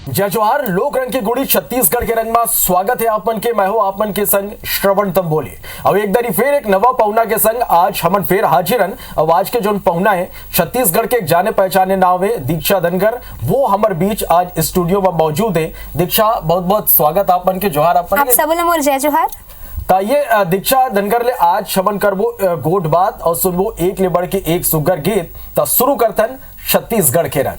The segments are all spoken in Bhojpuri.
जय जोहार। लोक रंग की गुड़ी छत्तीसगढ़ के रंग में स्वागत है आपन के। मैं हूं आपन के संग श्रवण तंबोली। अब एक दरी फिर एक नवा पहुना के संग आज हमन फिर हाजिरन। अब आज के जो पहुना है छत्तीसगढ़ के एक जाने पहचाने नाम है दीक्षा धनगर, वो हमारे बीच आज स्टूडियो में मौजूद है। दीक्षा, बहुत बहुत स्वागत आपन के। जोहार आपन आप सब मोर जय जोहार। ये दीक्षा धनगर ले आज हमन करबो गोट बात और सुनबो एक ले बढ़ के एक सुगर गीत। तो शुरू करतन छत्तीसगढ़ के रंग।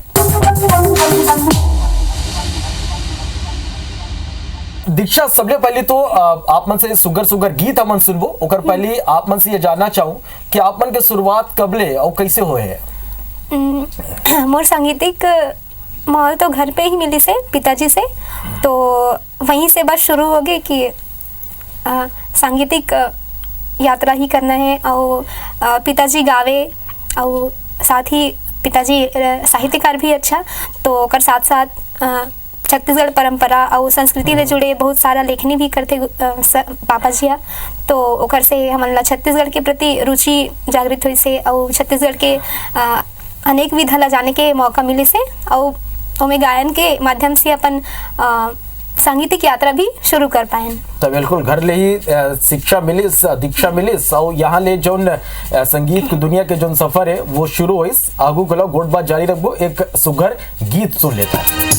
दीक्षा, सबले पहले तो आप मन से सुगर गीत हमन सुनबो। ओकर पहले आप मन से ये जानना चाहूं कि आप मन के शुरुआत कबले और कैसे होए है? मोर सांगीतिक माहौल तो घर पे ही मिली से पिताजी से, तो वहीं से बस शुरू हो गई कि सांगीतिक यात्रा ही करना है। और पिताजी गावे और साथ ही पिताजी साहित्यकार भी अच्छा, तो ओकर साथ साथ छत्तीसगढ़ परंपरा और संस्कृति से जुड़े बहुत सारा लेखनी भी करते पापा जी। तो ओकर से हमन ला छत्तीसगढ़ के प्रति रुचि जागृत हुई से और छत्तीसगढ़ के अनेक विधा ला जाने के मौका मिले से और ओमे गायन के माध्यम से अपन सांगीतिक यात्रा भी शुरू कर पाए। तो बिल्कुल घर ले ही शिक्षा मिली, दीक्षा मिली और यहाँ ले जो संगीत की दुनिया के जो सफर है वो शुरू हुई। आगू को गोट बात जारी रखबो, एक सुगर गीत सुन लेता है।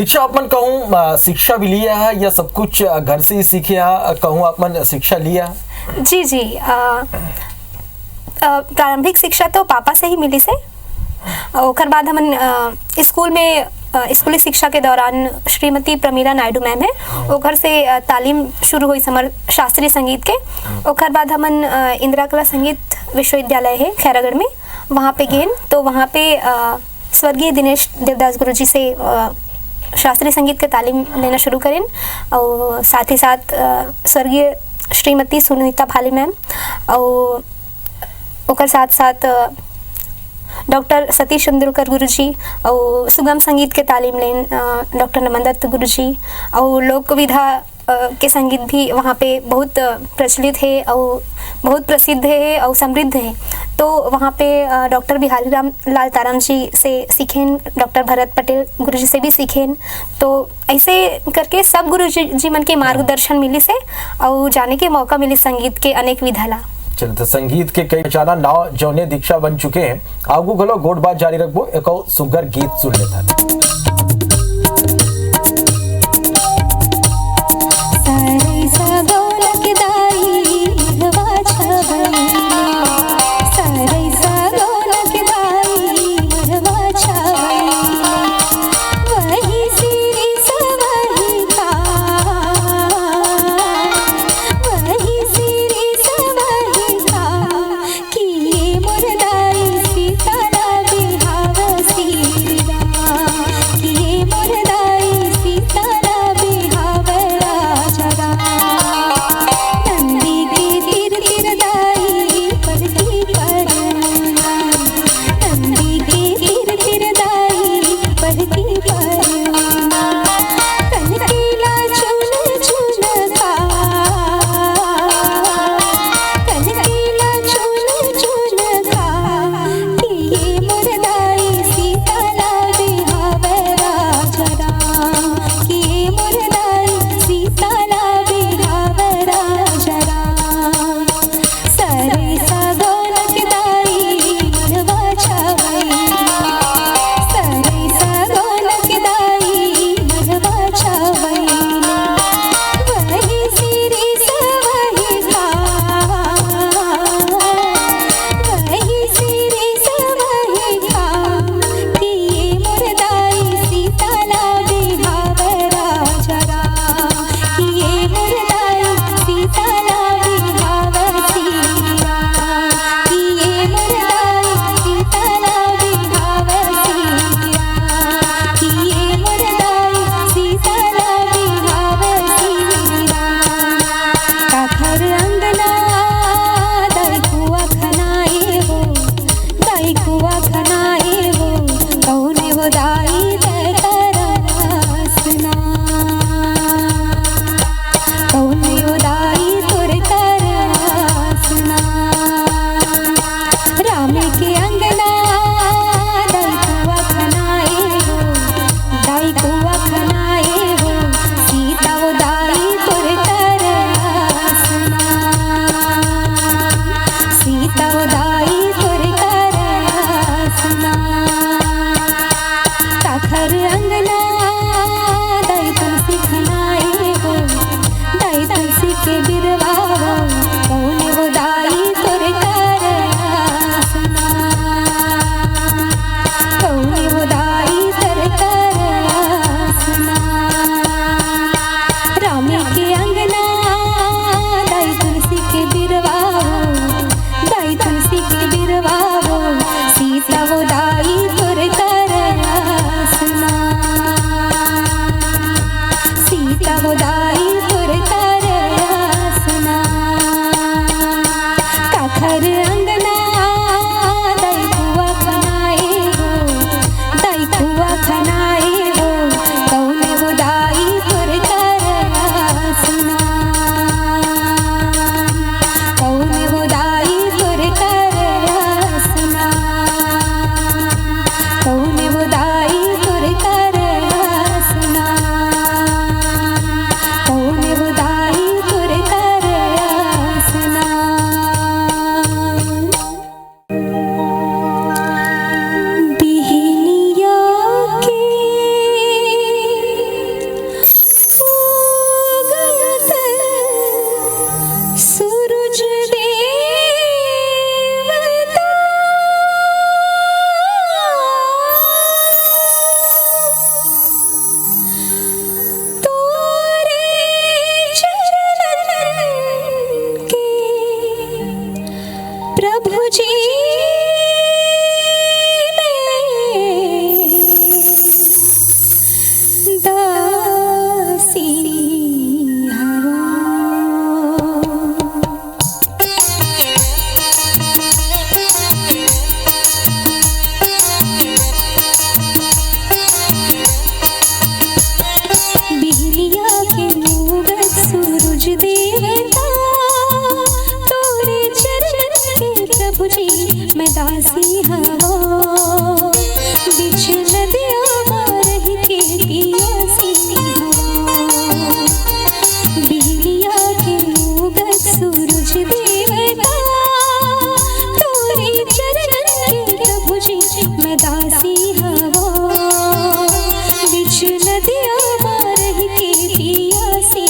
दीक्षा अपन कहूँ शिक्षा भी लिया है या सब कुछ घर से ही सीखे है, कहूँ अपन शिक्षा लिया? जी जी, प्रारंभिक शिक्षा तो पापा से ही मिली से। ओकर बाद हमन स्कूल में स्कूली शिक्षा के दौरान श्रीमती प्रमीला नायडू मैम है, ओकर से तालीम शुरू हुई समर शास्त्रीय संगीत के। ओकर बाद हमन इंदिरा कला संगीत विश्वविद्यालय है खैरागढ़ में, वहाँ पे गेन। तो वहाँ पे स्वर्गीय दिनेश देवदास गुरु जी से शास्त्रीय संगीत के तालीम लेना शुरू करें, और साथ ही साथ स्वर्गीय श्रीमती सुनीता भाले मैम, और ओकर साथ साथ डॉक्टर सतीश चंद्रकर गुरु जी, और सुगम संगीत के तालीम लेन डॉक्टर नमन दत्त गुरु जी, और लोक विधा के संगीत भी वहाँ पे बहुत प्रचलित है और बहुत प्रसिद्ध है और समृद्ध है। तो वहाँ पे डॉक्टर बिहारी राम लाल ताराम जी से सीखें, डॉक्टर भरत पटेल गुरु जी से भी सीखें। तो ऐसे करके सब गुरु जी मन के मार्गदर्शन मिली से और जाने के मौका मिली संगीत के अनेक विधाला। चलो, तो संगीत के कई पहचाना नाव जौने दीक्षा बन चुके हैं। आगू गलो गोट बात जारी रखबो, एक और सुगर गीत सुन लेता। दासी हवा बिच नदिया मारह के पियासी हवा बिहलिया के उगत सूरज देवता तोरे चरण के प्रभु जी मैं दासी हवा बिच नदिया मारह के पियासी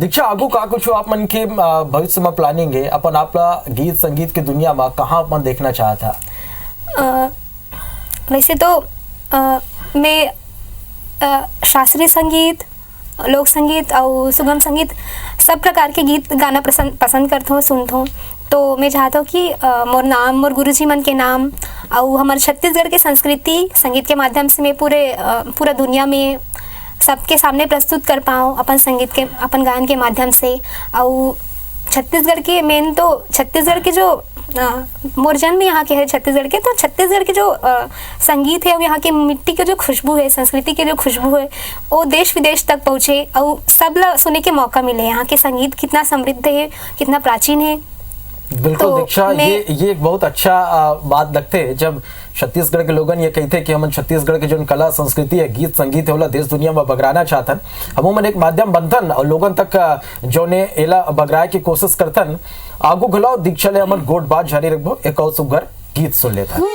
दीक्षा आगू का कुछ आप मन के भविष्य में प्लानिंग है अपन आपला गीत संगीत की दुनिया में कहाँ अपन देखना चाहता? वैसे तो मैं शास्त्रीय संगीत, लोक संगीत और सुगम संगीत सब प्रकार के गीत गाना पसंद करता हूँ, सुनता हूँ। तो मैं चाहता हूँ कि मोर गुरुजी मन के नाम और हमारे छत्तीसगढ़ के संस्कृति संगीत के माध्यम से मैं पूरा दुनिया में सबके सामने प्रस्तुत कर पाऊँ अपन संगीत के, अपन गायन के माध्यम से। और छत्तीसगढ़ के मेन तो छत्तीसगढ़ के जो मोर जन्म यहाँ के है छत्तीसगढ़ के, तो छत्तीसगढ़ के जो संगीत है और यहाँ की मिट्टी की जो खुशबू है, संस्कृति की जो खुशबू है, वो देश विदेश तक पहुँचे और सब सुनने के मौका मिले। यहाँ के संगीत कितना समृद्ध है, कितना प्राचीन है। बिल्कुल तो दीक्षा, ये एक बहुत अच्छा बात लगते है जब छत्तीसगढ़ के लोगन ये कहते कि हम छत्तीसगढ़ के जो कला संस्कृति है, गीत संगीत है, वाला देश दुनिया में बगराना चाहतन। हमन एक माध्यम बंधन और लोगन तक जो ने एला बगराए की कोशिश करतन। आगू घलाओ दीक्षा ले हमन गोट बात जारी रखबो, एक और सुगर गीत सुन लेता।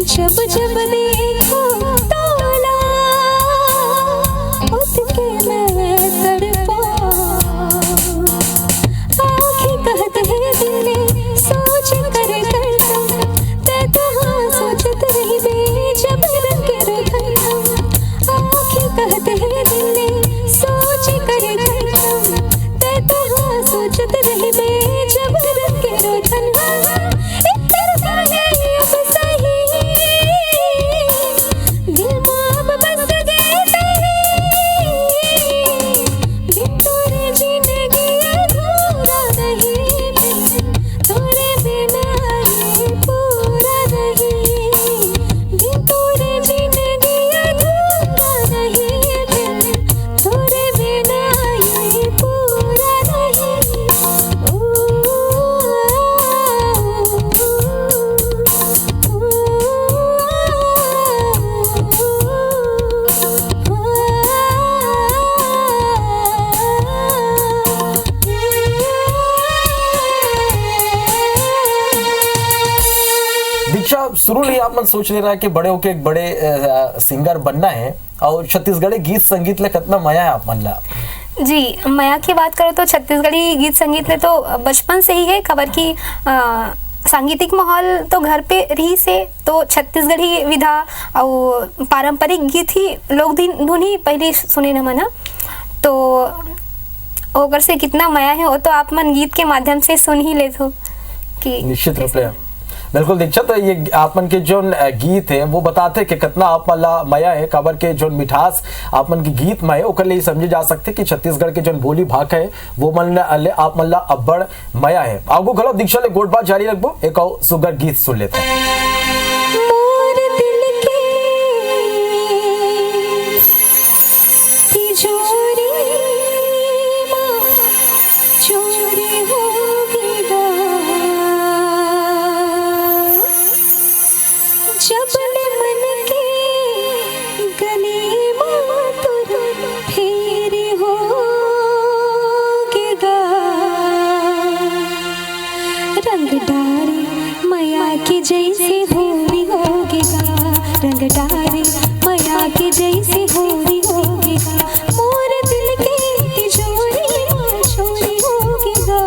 जब जब देखो तोला दीक्षा शुरू में आप मन सोच ले रहा है कि बड़े होके एक बड़े सिंगर बनना है और छत्तीसगढ़ी गीत संगीत ले कितना मजा है आप मन ला। जी, माया की बात करो तो छत्तीसगढ़ी गीत संगीत में तो बचपन से ही है खबर की सांगीतिक माहौल तो घर पे रही से तो छत्तीसगढ़ी विधा और पारंपरिक गीत ही लोग धुन ही पहले सुने न मना तो ओकर से कितना माया है वो तो आप मन गीत के माध्यम से सुन ही लेते हो कि निश्चित रूप से बिल्कुल दीक्षा। तो ये आप मन के जो गीत है वो बताते कि कितना आप मन ला मया है काबर के जो मिठास आप मन के गीत में है ओकर लिए समझे जा सकते कि छत्तीसगढ़ के जो बोली भाषा है वो मन आप मन ला अब्बड़ मया है। आगू घलो दीक्षा ले गोट बात जारी रखबो एक और सुगर गीत सुन लेते हैं। जैसे होरी होगेगा रंग डारे माया के जैसे होरी होगेगा मोर दिल के तिजोरी में छोरी होगेगा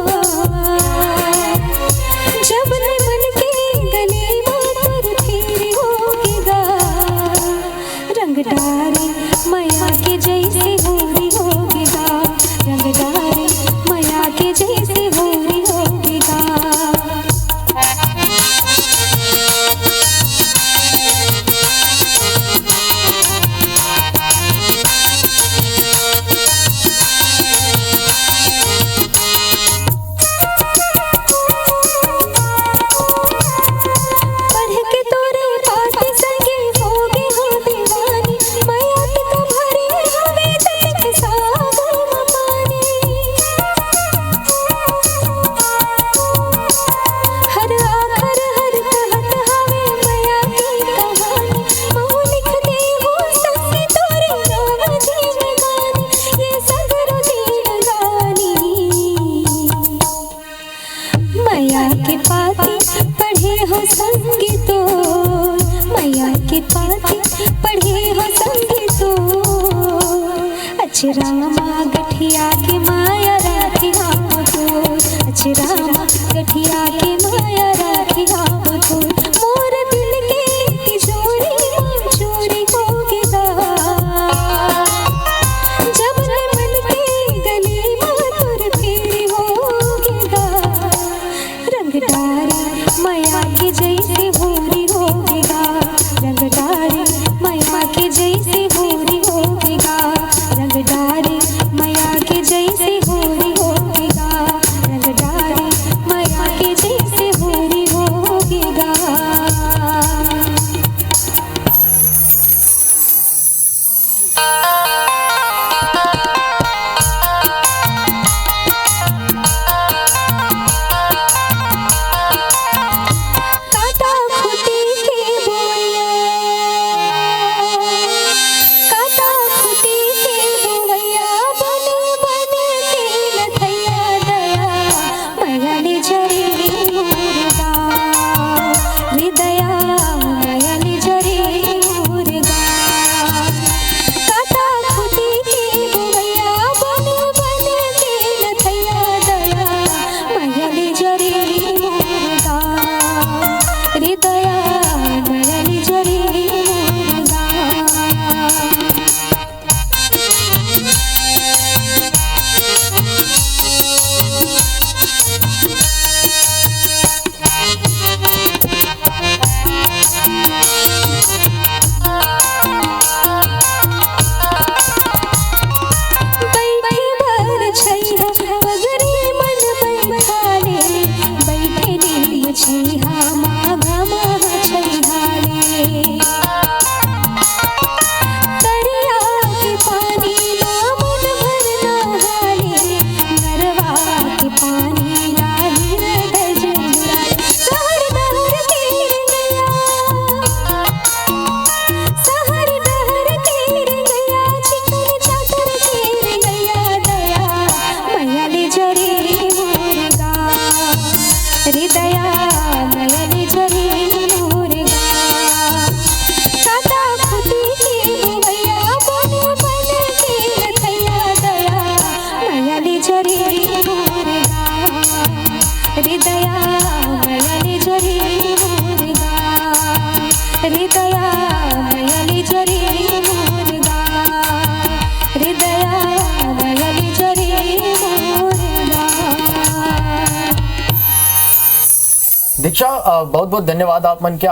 जब मन के गले पर फेरी होगेगा रंग डारे माया के जैसे होरी होगेगा रंग डारे माया के जैसे होरी होगेगा। रामा गठिया के माया राखी हो तो रामा गठिया के माया राखी हो तो मोर दिल के तिजोरी में चोरी होगेगा जब मन के गले पर फेरी होगेगा रंग डारे माया के जैसे होरी होगेगा रंग डारे माया के जैसे होरी होगेगा रंग डारे माया के जैसे होरी होगेगा रंग डारे माया के जैसे हृदया मयली जरे मोरदा हृदया मयली जरे मोरदा। दीक्षा, बहुत बहुत धन्यवाद आप मन के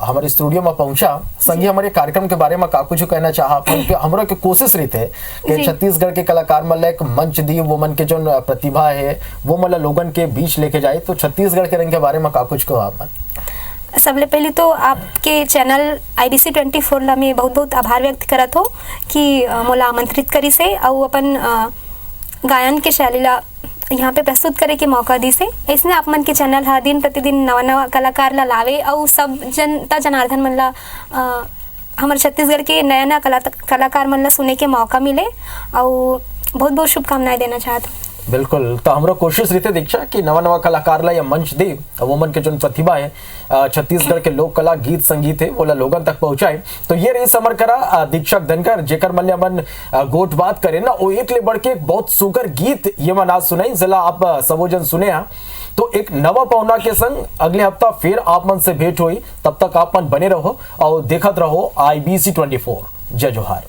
हमारे स्टूडियो में पहुंचा। संगी हमारे कार्यक्रम के बारे में का कुछ कहना चाहा अपन के हमरा के कोशिश रही थे कि छत्तीसगढ़ के कलाकार मन एक मंच दी, वो मन के जो प्रतिभा है वो मतलब लोगन के बीच लेके जाए। तो छत्तीसगढ़ के रंग के बारे में का कुछ कहो आप? सबले पहले तो आपके चैनल IDC 24 ला मैं बहुत बहुत आभार व्यक्त करत हो कि मोला आमंत्रित करी से और अपन गायन के शैली ला यहाँ पे प्रस्तुत करे के मौका दी से। इसने आप मन के चैनल हर दिन प्रतिदिन नवा नवा कलाकार ला लावे और सब जनता जनार्दन मन ला हमारे छत्तीसगढ़ के नया नया कलाकार मन ला सुने के मौका मिले और बहुत बहुत शुभकामनाएं देना चाहता हूँ। बिल्कुल, तो हमारा कोशिश रहते दीक्षा कि नवा नवा कलाकार ला या मंच दे वो मन के जो प्रतिभा है छत्तीसगढ़ के लोक कला गीत संगीत है वो लोगन तक पहुंचाए। तो ये रही समर करा दीक्षा धनकर जेकर मन मन गोट बात करे ना वो एक ले बढ़ के बहुत सुगर गीत ये मन आज सुनाई जला आप सबोजन सुने। तो एक नवा पौना के संग अगले हफ्ता फिर आप मन से भेंट हुई। तब तक आप मन बने रहो और देखत रहो IBC 24। जय जोहार।